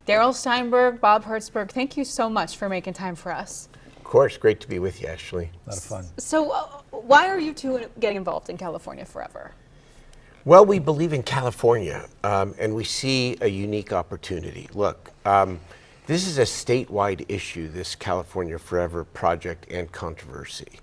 Darrell Steinberg, Bob Hertzberg, thank you so much for making time for us. Of course, great to be with you, Ashley. A lot of fun. So why are you two getting involved in California Forever? Well, we believe in California, and we see a unique opportunity. Look, this is a statewide issue, this California Forever project and controversy.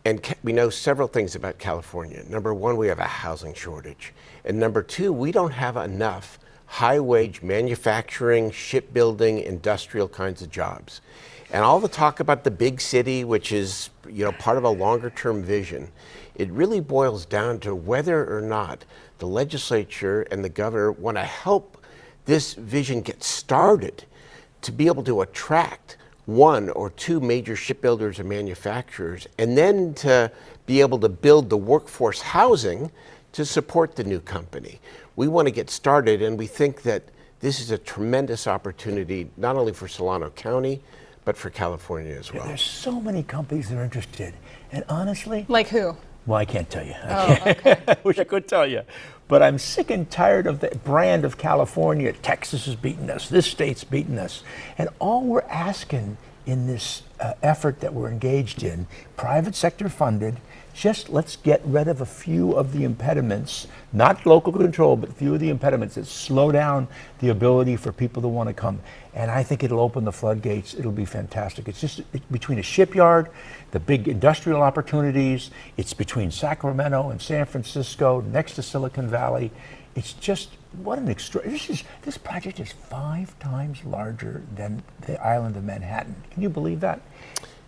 And we know several things about California. Number one, we have a housing shortage. And number two, we don't have enough high-wage manufacturing, shipbuilding, industrial kinds of jobs. And all the talk about the big city, which is, part of a longer-term vision, it really boils down to whether or not the legislature and the governor want to help this vision get started to be able to attract one or two major shipbuilders and manufacturers, and then to be able to build the workforce housing to support the new company. We want to get started, and we think that this is a tremendous opportunity, not only for Solano County, but for California as well. There's so many companies that are interested, and honestly... Like who? Well, I can't tell you. Okay. I wish I could tell you. But I'm sick and tired of the brand of California. Texas has beaten us. This state's beaten us. And all we're asking in this effort that we're engaged in, private sector funded, just let's get rid of a few of the impediments, not local control, but a few of the impediments that slow down the ability for people to want to come. And I think it'll open the floodgates. It'll be fantastic. It's between a shipyard, the big industrial opportunities. It's between Sacramento and San Francisco, next to Silicon Valley. It's just, what an this project is 5 times larger than the island of Manhattan. Can you believe that?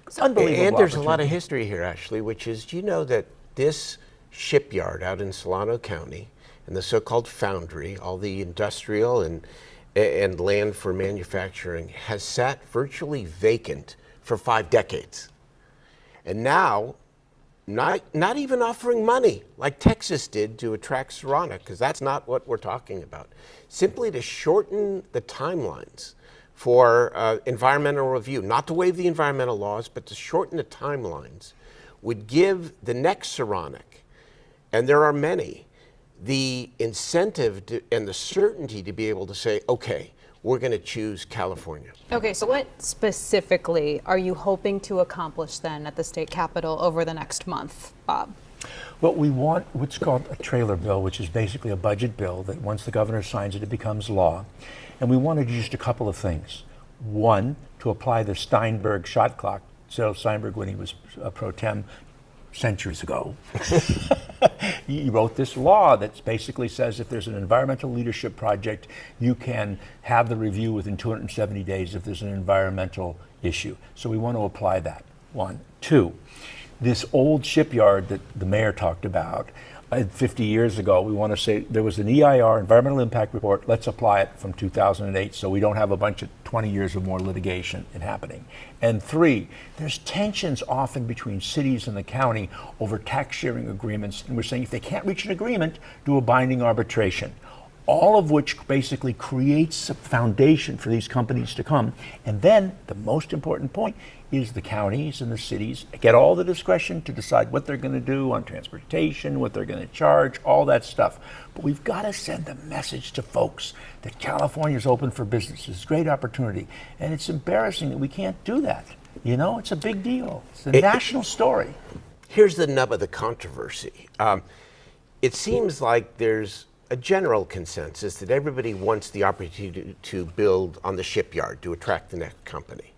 It's unbelievable. And there's a lot of history here, Ashley, which is, that this shipyard out in Solano County and the so-called foundry, all the industrial and land for manufacturing, has sat virtually vacant for 5 decades. And now, not even offering money like Texas did to attract Serrana, because that's not what we're talking about. Simply to shorten the timelines for environmental review, not to waive the environmental laws, but to shorten the timelines, would give the next Saronic, and there are many, the incentive and the certainty to be able to say, okay, we're going to choose California. Okay, so what specifically are you hoping to accomplish then at the state capitol over the next month, Bob? Well, we want what's called a trailer bill, which is basically a budget bill that once the governor signs it, it becomes law. And we want to do just a couple of things. One, to apply the Steinberg shot clock. Darrell Steinberg, when he was pro tem centuries ago, he wrote this law that basically says if there's an environmental leadership project, you can have the review within 270 days if there's an environmental issue. So we want to apply that. 1. 2, this old shipyard that the mayor talked about 50 years ago, we want to say there was an EIR, environmental impact report, let's apply it from 2008 so we don't have a bunch of 20 years of more litigation happening. And 3, there's tensions often between cities and the county over tax sharing agreements, and we're saying if they can't reach an agreement, do a binding arbitration. All of which basically creates a foundation for these companies to come. And then the most important point is the counties and the cities get all the discretion to decide what they're going to do on transportation, what they're going to charge, all that stuff. But we've got to send a message to folks that California is open for business. It's a great opportunity. And it's embarrassing that we can't do that. It's a big deal. It's a national story. Here's the nub of the controversy. It seems like there's a general consensus that everybody wants the opportunity to build on the shipyard to attract the next company.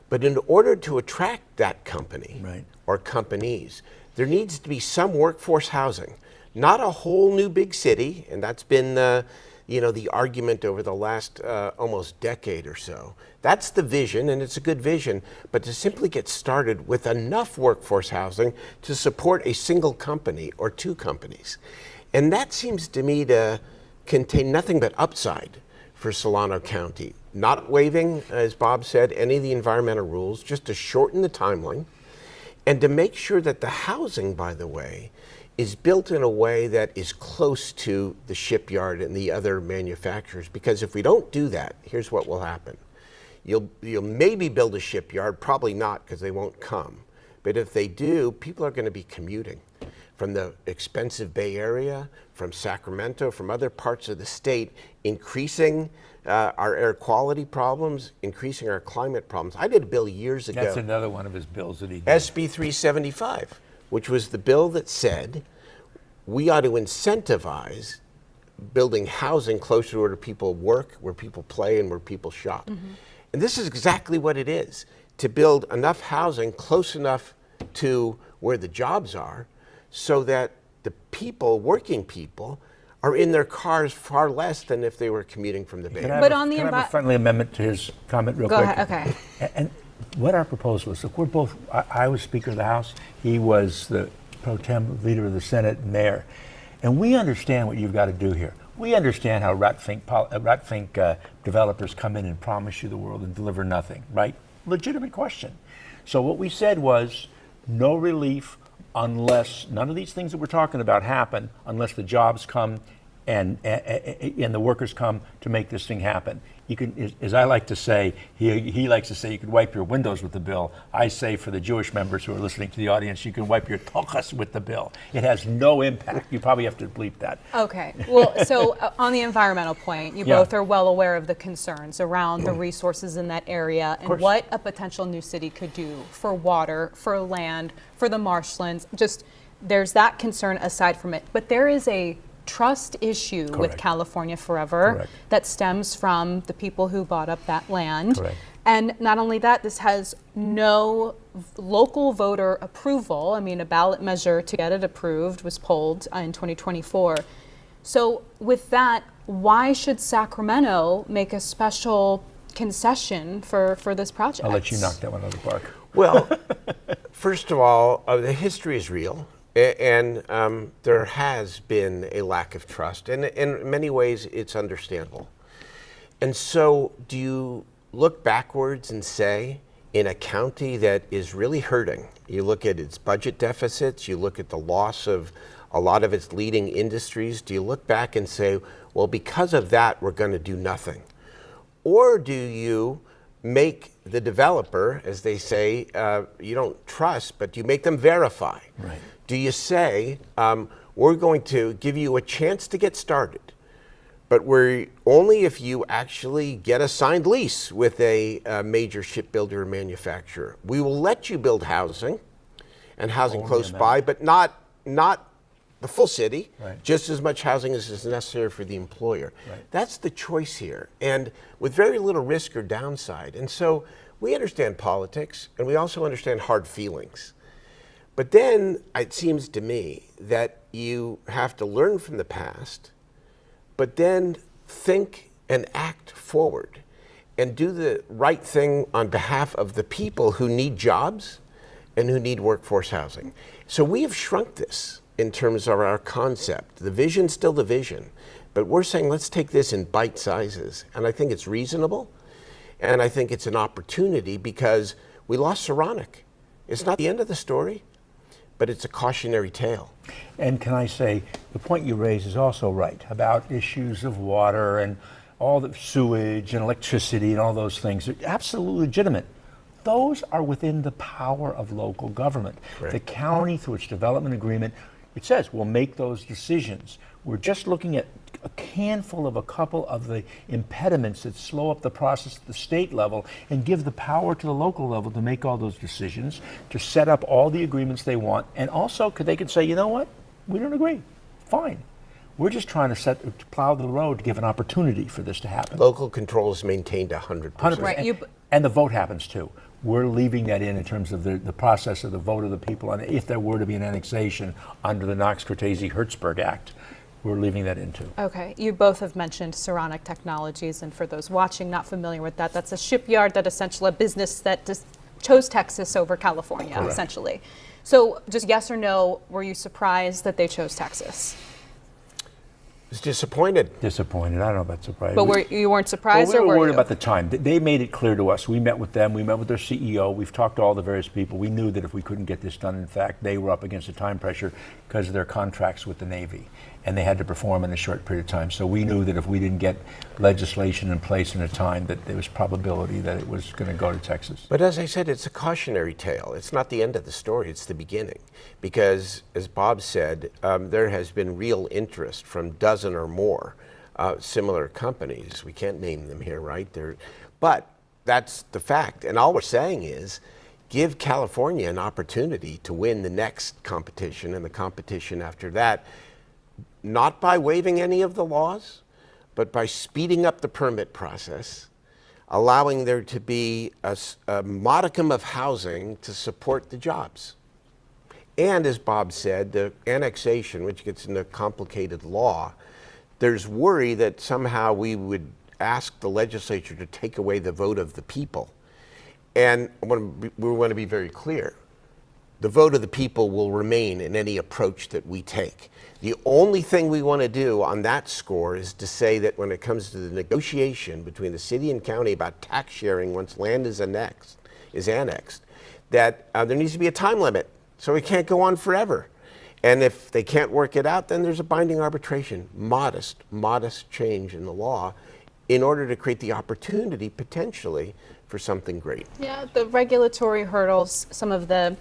But in order to attract that company, right, or companies, there needs to be some workforce housing, not a whole new big city, and that's been the argument over the last almost decade or so. That's the vision, and it's a good vision, but to simply get started with enough workforce housing to support a single company or 2 companies. And that seems to me to contain nothing but upside for Solano County. Not waiving, as Bob said, any of the environmental rules, just to shorten the timeline, and to make sure that the housing, by the way, is built in a way that is close to the shipyard and the other manufacturers. Because if we don't do that, here's what will happen. You'll maybe build a shipyard, probably not, because they won't come. But if they do, people are going to be commuting from the expensive Bay Area, from Sacramento, from other parts of the state, increasing our air quality problems, increasing our climate problems. I did a bill years ago. That's another one of his bills that he did. SB 375, which was the bill that said we ought to incentivize building housing closer to where people work, where people play, and where people shop. And this is exactly what it is, to build enough housing close enough to where the jobs are so that the people, working people, are in their cars far less than if they were commuting from the Bay Area. But on the can I have a friendly amendment to his comment real Go quick? ahead, okay. And what our proposal is, look, we're both, I was Speaker of the House, he was the Pro Tem leader of the Senate, mayor. And we understand what you've got to do here. We understand how rat-think developers come in and promise you the world and deliver nothing, right? Legitimate question. So what we said was no relief unless none of these things that we're talking about happen, unless the jobs come and the workers come to make this thing happen. You can, as I like to say, he likes to say, you can wipe your windows with the bill. I say for the Jewish members who are listening to the audience, you can wipe your tochas with the bill. It has no impact. You probably have to bleep that. Okay. Well, so on the environmental point, you Yeah. both are well aware of the concerns around the resources in that area and course. what a potential new city could do for water, for land, for the marshlands. Just there's that concern aside from it. But there is a trust issue with Correct. California Forever Correct. that stems from the people who bought up that land. Correct. And not only that, this has no local voter approval. I mean, a ballot measure to get it approved was pulled in 2024. So with that, why should Sacramento make a special concession for this project? I'll let you knock that one out of the park. Well, first of all, the history is real, and there has been a lack of trust, and in many ways it's understandable. And so do you look backwards and say, in a county that is really hurting, you look at its budget deficits, you look at the loss of a lot of its leading industries, do you look back and say, well, because of that, we're going to do nothing? Or do you make the developer, as they say, you don't trust, but you make them verify? Right. Do you say, we're going to give you a chance to get started, but we're only if you actually get a signed lease with a major shipbuilder or manufacturer. We will let you build housing and housing Only close in that. by, but not the full city, Right. just as much housing as is necessary for the employer. Right. That's the choice here, and with very little risk or downside. And so we understand politics, and we also understand hard feelings. But then it seems to me that you have to learn from the past, but then think and act forward and do the right thing on behalf of the people who need jobs and who need workforce housing. So we have shrunk this in terms of our concept. The vision's still the vision, but we're saying let's take this in bite sizes. And I think it's reasonable, and I think it's an opportunity because we lost Saronic. It's not the end of the story, but it's a cautionary tale. And can I say, the point you raise is also right about issues of water and all the sewage and electricity and all those things. They're absolutely legitimate. Those are within the power of local government. Correct. The county, through its development agreement, it says we'll make those decisions. We're just looking at a handful of a couple of the impediments that slow up the process at the state level and give the power to the local level to make all those decisions, to set up all the agreements they want. And also, they could say, you know what, we don't agree. Fine. We're just trying to plow the road to give an opportunity for this to happen. Local control is maintained 100%. 100%. Right, And the vote happens too. We're leaving that in terms of the process of the vote of the people. And if there were to be an annexation under the Knox-Cortese-Hertzberg Act, we're leaving that in too. Okay, you both have mentioned Saronic Technologies, and for those watching not familiar with that, that's a shipyard that essentially a business that just chose Texas over California, Correct. essentially. So just yes or no, were you surprised that they chose Texas? I was disappointed. Disappointed. I don't know about surprised. But you weren't surprised, we or were were worried you? about the time. They made it clear to us. We met with them. We met with their CEO. We've talked to all the various people. We knew that if we couldn't get this done, in fact, they were up against a time pressure because of their contracts with the Navy. and they had to perform in a short period of time. So we knew that if we didn't get legislation in place in a time, that there was probability that it was going to go to Texas. But as I said, it's a cautionary tale. It's not the end of the story, it's the beginning. Because, as Bob said, there has been real interest from a dozen or more similar companies. We can't name them here, right? But that's the fact. And all we're saying is, give California an opportunity to win the next competition and the competition after that, not by waiving any of the laws, but by speeding up the permit process, allowing there to be a modicum of housing to support the jobs. And as Bob said, the annexation, which gets into complicated law, there's worry that somehow we would ask the legislature to take away the vote of the people. And we want to be very clear. The vote of the people will remain in any approach that we take. The only thing we want to do on that score is to say that when it comes to the negotiation between the city and county about tax sharing once land is annexed, that there needs to be a time limit. So it can't go on forever. And if they can't work it out, then there's a binding arbitration, modest change in the law in order to create the opportunity potentially for something great. Yeah, the regulatory hurdles, some of the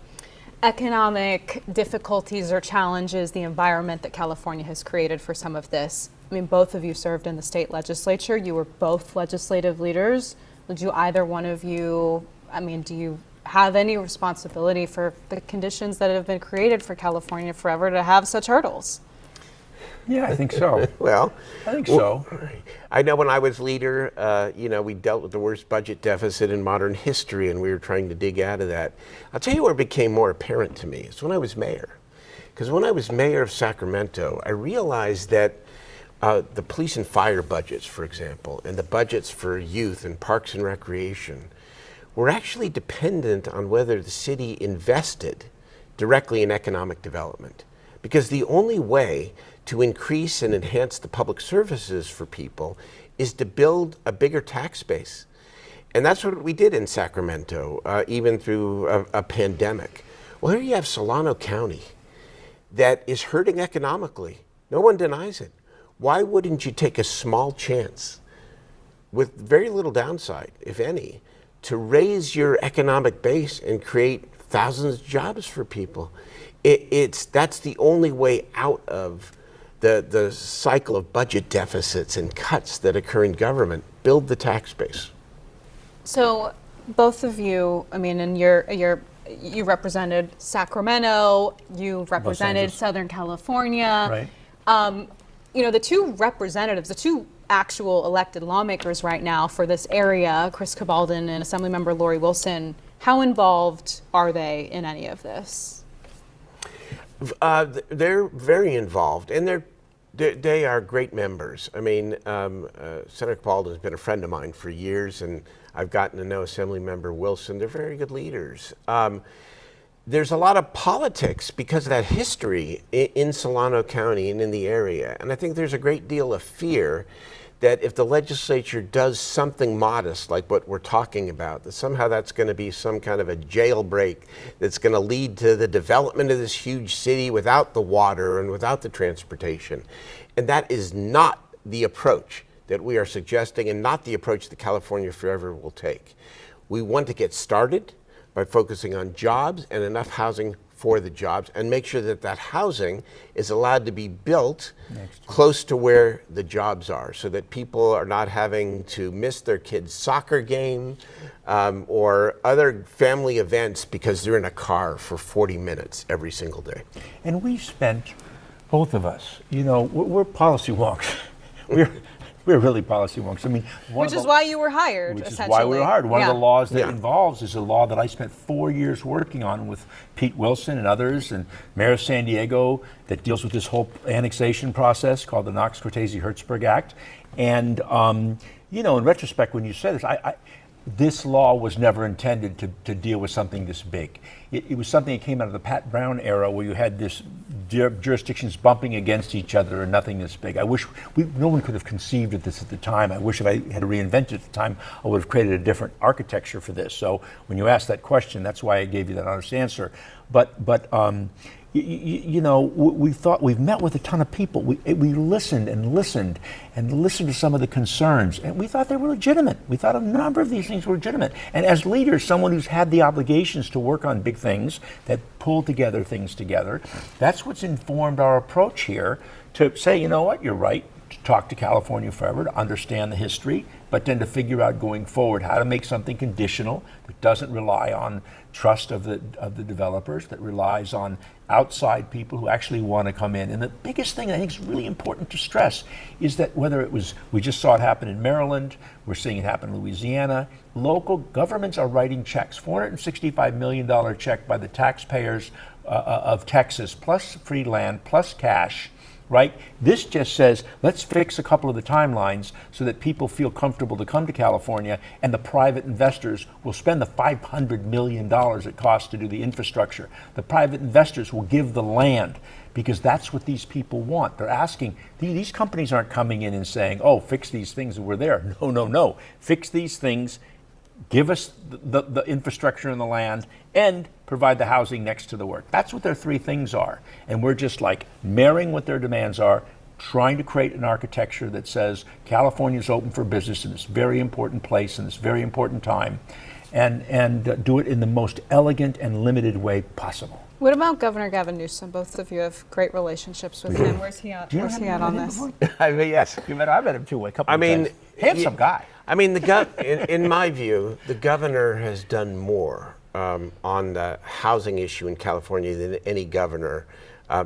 economic difficulties or challenges, the environment that California has created for some of this. I mean, both of you served in the state legislature. You were both legislative leaders. Would you, either one of you, I mean, do you have any responsibility for the conditions that have been created for California forever to have such hurdles? Yeah, I think so. Well, I think so. I know when I was leader, we dealt with the worst budget deficit in modern history, and we were trying to dig out of that. I'll tell you where it became more apparent to me. It's when I was mayor. Because when I was mayor of Sacramento, I realized that the police and fire budgets, for example, and the budgets for youth and parks and recreation were actually dependent on whether the city invested directly in economic development. Because the only way to increase and enhance the public services for people is to build a bigger tax base. And that's what we did in Sacramento, even through a pandemic. Well, here you have Solano County that is hurting economically. No one denies it. Why wouldn't you take a small chance with very little downside, if any, to raise your economic base and create thousands of jobs for people? That's the only way out of the cycle of budget deficits and cuts that occur in government. Build the tax base. So both of you, I mean, and you represented Sacramento, you represented Southern California. Right. The two representatives, the two actual elected lawmakers right now for this area, Chris Cabaldon and Assemblymember Lori Wilson, how involved are they in any of this? They're very involved, and they are great members. I mean, Senator Cabaldon has been a friend of mine for years, and I've gotten to know Assemblymember Wilson. They're very good leaders. There's a lot of politics because of that history in Solano County and in the area, and I think there's a great deal of fear that if the legislature does something modest like what we're talking about, that somehow that's going to be some kind of a jailbreak that's going to lead to the development of this huge city without the water and without the transportation. And that is not the approach that we are suggesting, and not the approach that California Forever will take. We want to get started by focusing on jobs and enough housing for the jobs, and make sure that that housing is allowed to be built close to where the jobs are, so that people are not having to miss their kids' soccer game or other family events because they're in a car for 40 minutes every single day. And we spent, both of us, we're policy wonks. We're really policy wonks. I mean, which is why you were hired, Which essentially. is why we were hired. One of the laws that Yeah. involves is a law that I spent 4 years working on with Pete Wilson and others, and Mayor of San Diego, that deals with this whole annexation process called the Knox-Cortese-Hertzberg Act. And, in retrospect, when you said this, this law was never intended to deal with something this big. It was something that came out of the Pat Brown era, where you had this jurisdictions bumping against each other and nothing this big. I wish no one could have conceived of this at the time. I wish if I had reinvented it at the time, I would have created a different architecture for this. So when you asked that question, that's why I gave you that honest answer. But you know, we thought we've met with a ton of people. We listened and listened and listened to some of the concerns, and we thought they were legitimate. We thought a number of these things were legitimate. And as leaders, someone who's had the obligations to work on big things that pull together things together, that's what's informed our approach here to say, you know what, you're right, to talk to California Forever, to understand the history, but then to figure out going forward how to make something conditional that doesn't rely on trust of the developers, that relies on outside people who actually want to come in. And the biggest thing I think is really important to stress is that whether it was, we just saw it happen in Maryland, we're seeing it happen in Louisiana, local governments are writing checks, $465 million check by the taxpayers of Texas, plus free land, plus cash, right? This just says, let's fix a couple of the timelines so that people feel comfortable to come to California, and the private investors will spend the $500 million it costs to do the infrastructure. The private investors will give the land, because that's what these people want. They're asking, these companies aren't coming in and saying, oh, fix these things and we're there. No, no, no. Fix these things, give us the infrastructure and the land, and provide the housing next to the work. That's what their three things are. And we're just like marrying what their demands are, trying to create an architecture that says California's open for business in this very important place, in this very important time, and do it in the most elegant and limited way possible. What about Governor Gavin Newsom? Both of you have great relationships with him. Where's he at? Where's he at on this? I mean, yes. I met him too a couple of mean, times. Handsome guy. I mean, in my view, the governor has done more on the housing issue in California than any governor,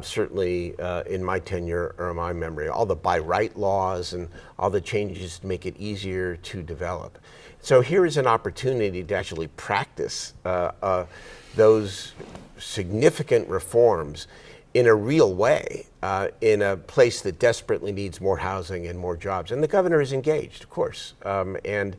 certainly in my tenure or my memory. All the by right laws and all the changes to make it easier to develop. So here is an opportunity to actually practice those significant reforms in a real way, in a place that desperately needs more housing and more jobs. And the governor is engaged, of course. And,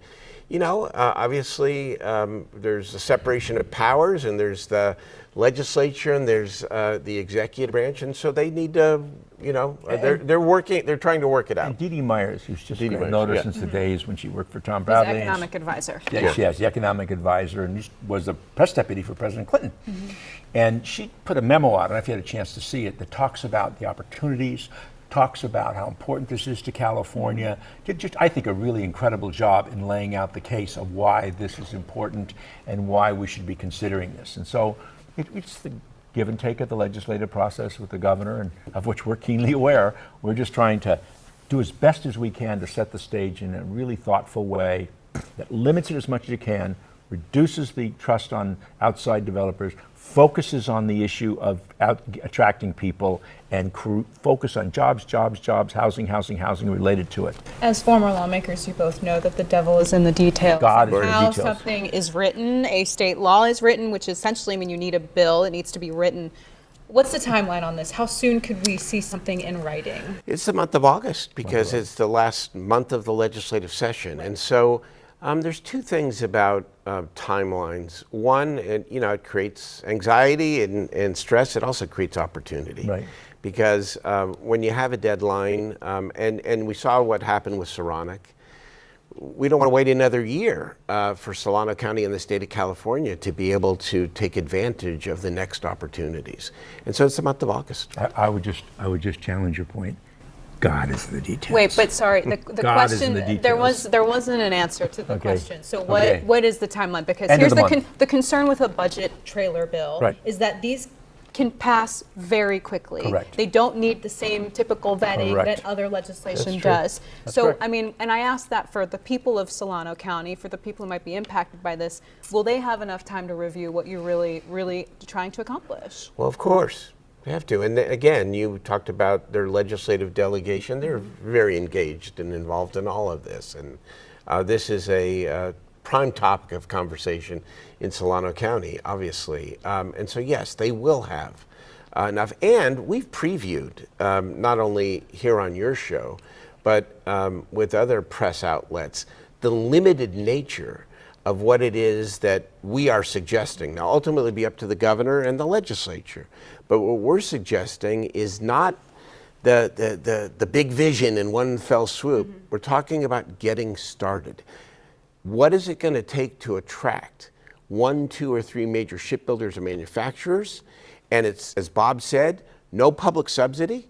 you know, obviously there's a separation of powers, and there's the legislature, and there's the executive branch, and so they need to, you know, they're trying to work it out. And Dee Dee Myers, who's just Dee Dee great, Myers, noticed yeah. since the days when she worked for Tom He's Bradley. economic advisor. Yeah, she has the economic advisor, and was the press deputy for President Clinton. Mm-hmm. And she put a memo out, I don't know if you had a chance to see it, that talks about the opportunities, talks about how important this is to California. Did just, I think, a really incredible job in laying out the case of why this is important and why we should be considering this. And so it's the give and take of the legislative process with the governor, and of which we're keenly aware. We're just trying to do as best as we can to set the stage in a really thoughtful way that limits it as much as you can, reduces the trust on outside developers, focuses on the issue of attracting people, and focus on jobs, housing related to it. As former lawmakers, you both know that the devil is in the details. God is in the How details. something is written, a state law is written, which essentially means you need a bill, it needs to be written. What's the timeline on this? How soon could we see something in writing? It's the month of August, because it's the last month of the legislative session. And so there's two things about timelines. One, it creates anxiety and stress. It also creates opportunity. Right. Because when you have a deadline, and we saw what happened with Saronic, we don't want to wait another year for Solano County and the state of California to be able to take advantage of the next opportunities. And so it's the month of August. I would just challenge your point. God is in the details. Wait, but sorry, the God is in question, the details. there wasn't an answer to the Okay. question. So Okay. what is the timeline? Because End of here's the month. the concern with a budget trailer bill Right. is that these can pass very quickly. Correct. They don't need the same typical vetting Correct. that other legislation That's true. does. That's So, correct. I mean, and I asked that for the people of Solano County, for the people who might be impacted by this, will they have enough time to review what you're really trying to accomplish? Well, of course, they have to. And again, you talked about their legislative delegation. They're very engaged and involved in all of this. And this is a prime topic of conversation in Solano County, obviously. And so, yes, they will have enough. And we've previewed, not only here on your show, but with other press outlets, the limited nature of what it is that we are suggesting. Now, ultimately, it'll be up to the governor and the legislature. But what we're suggesting is not the big vision in one fell swoop. Mm-hmm. We're talking about getting started. What is it going to take to attract 1, 2, or 3 major shipbuilders or manufacturers, And it's, as Bob said, no public subsidy,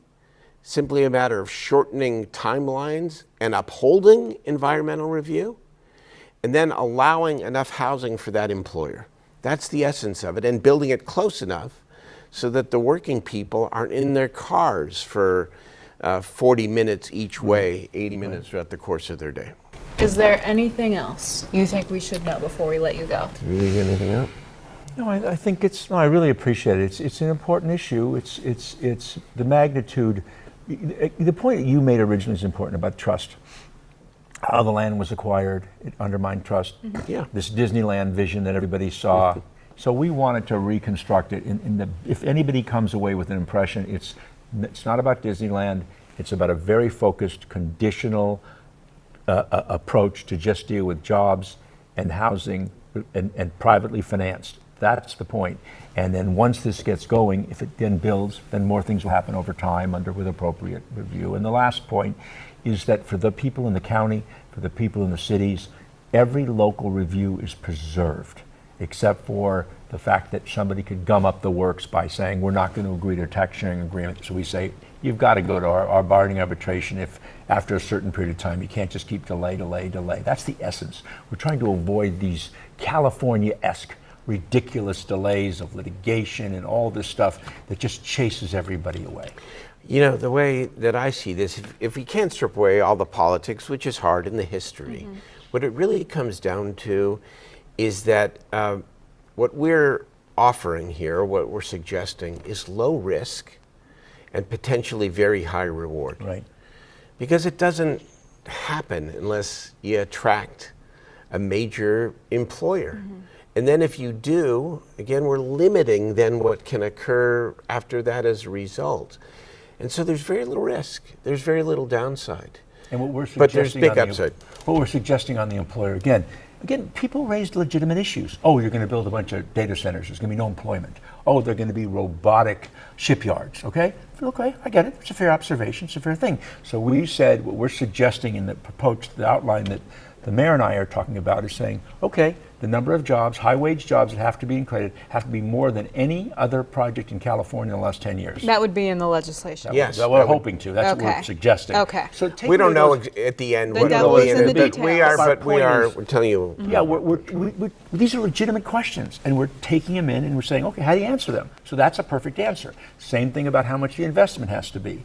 simply a matter of shortening timelines and upholding environmental review, and then allowing enough housing for that employer. That's the essence of it, and building it close enough so that the working people aren't in their cars for 40 minutes each way, 80 minutes throughout the course of their day. Is there anything else you think we should know before we let you go? Do you need anything else? No, I think it's. No, I really appreciate it. It's an important issue. It's the magnitude. The point that you made originally is important about trust. How the land was acquired, it undermined trust. Yeah. This Disneyland vision that everybody saw. So we wanted to reconstruct it. If anybody comes away with an impression, it's not about Disneyland. It's about a very focused, conditional approach to just deal with jobs and housing and privately financed. That's the point. And then once this gets going, if it then builds, then more things will happen over time with appropriate review. And the last point is that for the people in the county, for the people in the cities, every local review is preserved, except for the fact that somebody could gum up the works by saying, we're not going to agree to a tax sharing agreement. So we say, you've got to go to our bargaining arbitration if after a certain period of time, you can't just keep delay. That's the essence. We're trying to avoid these California-esque ridiculous delays of litigation and all this stuff that just chases everybody away. You know, the way that I see this, if we can't strip away all the politics, which is hard in the history, what it really comes down to is that what we're offering here, what we're suggesting, is low risk and potentially very high reward. Right. Because it doesn't happen unless you attract a major employer. And then if you do, again, we're limiting then what can occur after that as a result. And so there's very little risk. There's very little downside. And what we're But there's suggesting big upside. What we're suggesting on the employer, again, people raised legitimate issues. Oh, you're going to build a bunch of data centers. There's going to be no employment. Oh, they're going to be robotic shipyards. Okay, I get it. It's a fair observation. It's a fair thing. So we said what we're suggesting in the proposed outline that the mayor and I are talking about is saying, okay, the number of jobs, high-wage jobs that have to be created have to be more than any other project in California in the last 10 years. That would be in the legislation. Yes. That we're hoping to. That's what Okay. we're suggesting. Okay. So take We don't away know those- at the end The what devil will be is in in it, the but we details. are, but we Our are, point is- we're telling you. Yeah, these are legitimate questions, and we're taking them in and we're saying, okay, how do you answer them? So that's a perfect answer. Same thing about how much the investment has to be.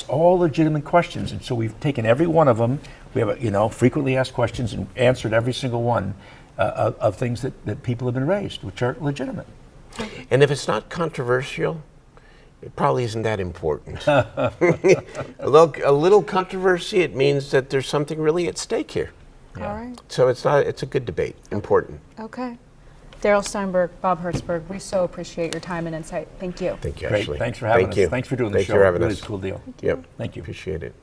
All legitimate questions, and so we've taken every one of them. We have, frequently asked questions and answered every single one of things that people have been raised, which are legitimate. And if it's not controversial, it probably isn't that important. a little controversy, it means that there's something really at stake here. All right. So it's a good debate, important. Okay. Darrell Steinberg, Bob Hertzberg, we so appreciate your time and insight. Thank you. Thank you, Great. Ashley. Thanks for having Thank us. you. Thanks for doing the Thank show. you for having Really us. cool deal. Yep. Thank you. Appreciate it.